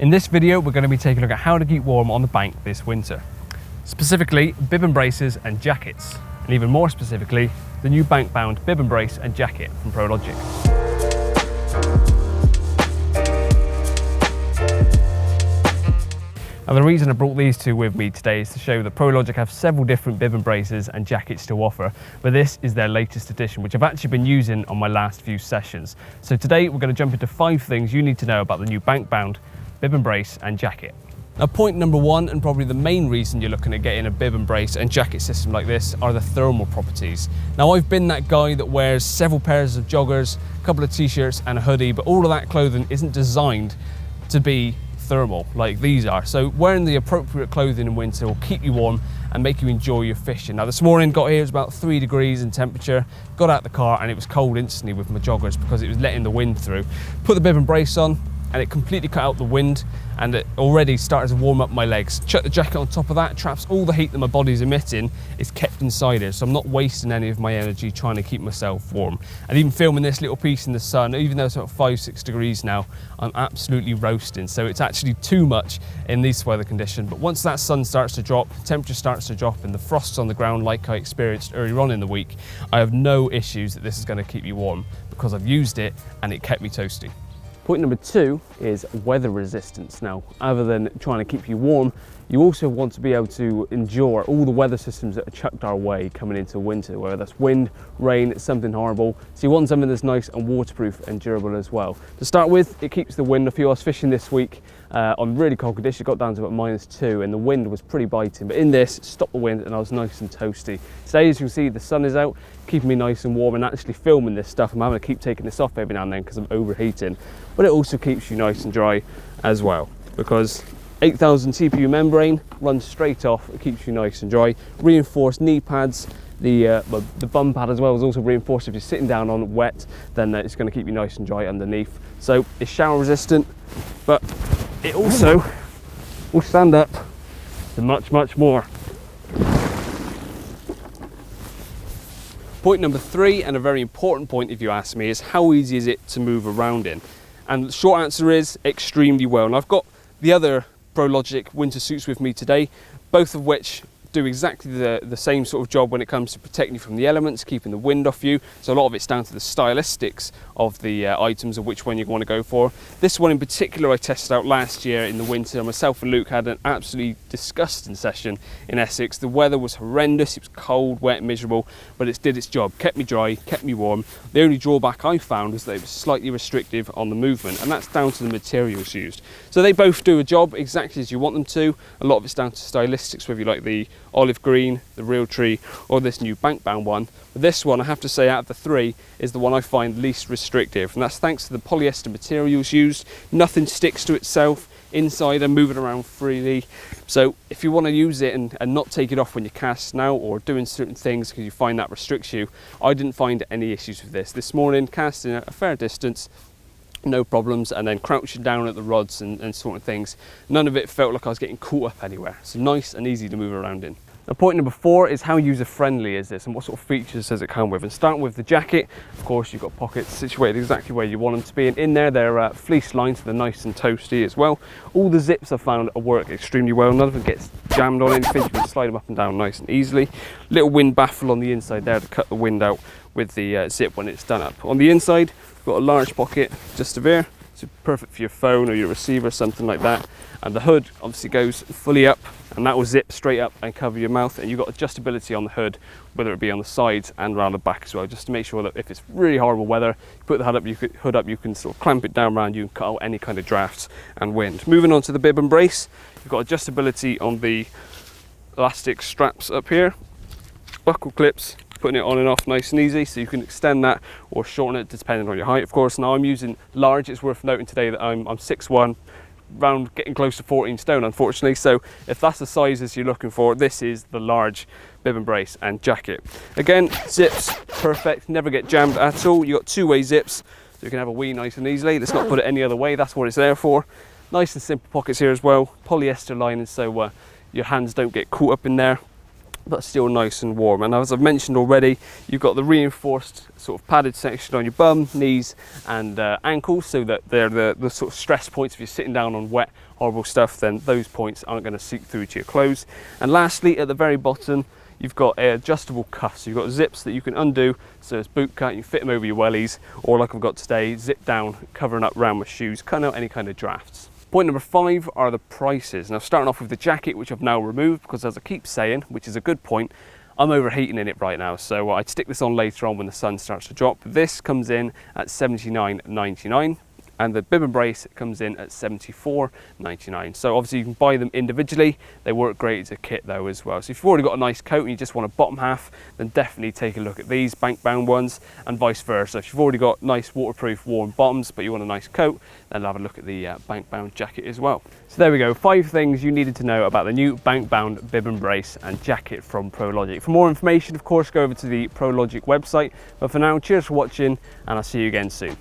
In this video, we're going to be taking a look at how to keep warm on the bank this winter. Specifically, bib and braces and jackets. And even more specifically, the new bank-bound bib and brace and jacket from Prologic. Now the reason I brought these two with me today is to show that Prologic have several different bib and braces and jackets to offer, but this is their latest edition, which I've actually been using on my last few sessions. So today we're going to jump into 5 things you need to know about the new bank-bound bib and brace and jacket. Now point number 1, and probably the main reason you're looking at getting a bib and brace and jacket system like this, are the thermal properties. Now I've been that guy that wears several pairs of joggers, a couple of t-shirts and a hoodie, but all of that clothing isn't designed to be thermal like these are. So wearing the appropriate clothing in winter will keep you warm and make you enjoy your fishing. Now this morning got here, it was about 3 degrees in temperature, got out the car and it was cold instantly with my joggers because it was letting the wind through. Put the bib and brace on and it completely cut out the wind and it already started to warm up my legs. Chuck the jacket on top of that, traps all the heat that my body's emitting, is kept inside it, so I'm not wasting any of my energy trying to keep myself warm. And even filming this little piece in the sun, even though it's about 5-6 degrees now, I'm absolutely roasting, so it's actually too much in this weather condition. But once that sun starts to drop, temperature starts to drop and the frost's on the ground like I experienced earlier on in the week, I have no issues that this is going to keep you warm because I've used it and it kept me toasty. Point number 2 is weather resistance. Now, other than trying to keep you warm, you also want to be able to endure all the weather systems that are chucked our way coming into winter, whether that's wind, rain, something horrible. So you want something that's nice and waterproof and durable as well. To start with, it keeps the wind off you. I was fishing this week on really cold conditions. It got down to about -2 and the wind was pretty biting, but in this, stopped the wind and I was nice and toasty. Today, as you can see, the sun is out, keeping me nice and warm, and actually filming this stuff, I'm having to keep taking this off every now and then because I'm overheating. But it also keeps you nice and dry as well, because 8,000 TPU membrane runs straight off, it keeps you nice and dry. Reinforced knee pads, the bum pad as well is also reinforced. If you're sitting down on wet, then it's going to keep you nice and dry underneath. So it's shower resistant, but it also will stand up to much, much more. Point number 3, and a very important point if you ask me, is how easy is it to move around in? And the short answer is extremely well. And I've got the other Prologic winter suits with me today, both of which do exactly the same sort of job when it comes to protecting you from the elements, keeping the wind off you. So a lot of it's down to the stylistics of the items of which one you want to go for. This one in particular I tested out last year in the winter. Myself and Luke had an absolutely disgusting session in Essex. The weather was horrendous, it was cold, wet, miserable, but it did its job, kept me dry, kept me warm. The only drawback I found was that it was slightly restrictive on the movement, and that's down to the materials used. So they both do a job exactly as you want them to. A lot of it's down to stylistics, whether you like the olive green, the real tree, or this new bank-bound one. But this one, I have to say, out of the 3, is the one I find least restrictive, and that's thanks to the polyester materials used. Nothing sticks to itself inside and moving around freely. So if you want to use it and not take it off when you cast now or doing certain things because you find that restricts you, I didn't find any issues with this. This morning, casting at a fair distance, no problems, and then crouching down at the rods and sort of things, none of it felt like I was getting caught up anywhere. So nice and easy to move around in. Now point number 4 is how user-friendly is this and what sort of features does it come with. And starting with the jacket, of course you've got pockets situated exactly where you want them to be, and in there they're fleece lined, so they're nice and toasty as well. All the zips I've found work extremely well, none of it gets jammed on anything, you can slide them up and down nice and easily. Little wind baffle on the inside there to cut the wind out with the zip when it's done up. On the inside, we've got a large pocket just there, so perfect for your phone or your receiver, something like that. And the hood obviously goes fully up, and that will zip straight up and cover your mouth. And you've got adjustability on the hood, whether it be on the sides and around the back as well, just to make sure that if it's really horrible weather, you put the hood up, you can sort of clamp it down around you and cut out any kind of drafts and wind. Moving on to the bib and brace, you've got adjustability on the elastic straps up here, buckle clips, putting it on and off nice and easy, so you can extend that or shorten it depending on your height, of course. Now I'm using large. It's worth noting today that I'm 6'1", around getting close to 14 stone unfortunately, so if that's the sizes you're looking for, this is the large bib and brace and jacket. Again, zips perfect, never get jammed at all. You got 2-way zips, so you can have a wee nice and easily. Let's not put it any other way, that's what it's there for. Nice and simple pockets here as well, polyester lining, so your hands don't get caught up in there. but still nice and warm. And as I've mentioned already, you've got the reinforced sort of padded section on your bum, knees and ankles, so that they're the sort of stress points. If you're sitting down on wet, horrible stuff, then those points aren't going to seep through to your clothes. And lastly, at the very bottom, you've got adjustable cuffs. You've got zips that you can undo, so it's boot cut, you fit them over your wellies, or like I've got today, zip down, covering up around my shoes, cutting out any kind of drafts. Point number 5 are the prices. Now, starting off with the jacket, which I've now removed, because as I keep saying, which is a good point, I'm overheating in it right now, so I'd stick this on later on when the sun starts to drop. This comes in at $79.99. And the bib and brace comes in at $74.99. So obviously you can buy them individually. They work great as a kit though as well. So if you've already got a nice coat and you just want a bottom half, then definitely take a look at these bank bound ones, and vice versa. If you've already got nice waterproof warm bottoms but you want a nice coat, then have a look at the bank bound jacket as well. So there we go, 5 things you needed to know about the new bank bound bib and brace and jacket from Prologic. For more information, of course, go over to the Prologic website. But for now, cheers for watching, and I'll see you again soon.